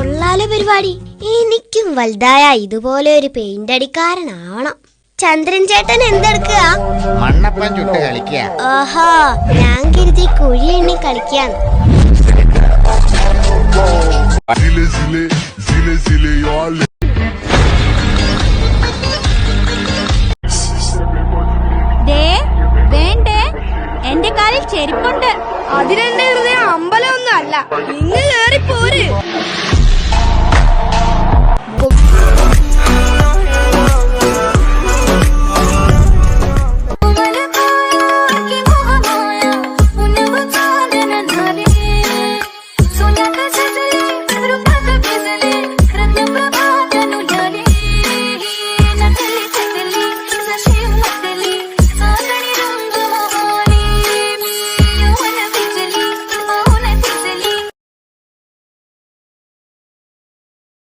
കൊള്ളാലോ പരിപാടി. എനിക്കും വലുതായ ഇതുപോലെ ഒരു പെയിന്റ് അടിക്കാരനാവണം. ചന്ദ്രൻ ചേട്ടൻ എന്തെടുക്കുക? മണ്ണപ്പം ചുട്ട് കളിക്കുക. ഓഹോ, ഞാൻ കരുതി കുഴി എണ്ണി കളിക്കാന്ന്. വേണ്ടേ, എന്റെ കാലിൽ ചെരുപ്പുണ്ട്. അതിനെന്റെ ഹൃദയം അമ്പലമൊന്നും അല്ല. ഇന്ന് കേറി പോര്.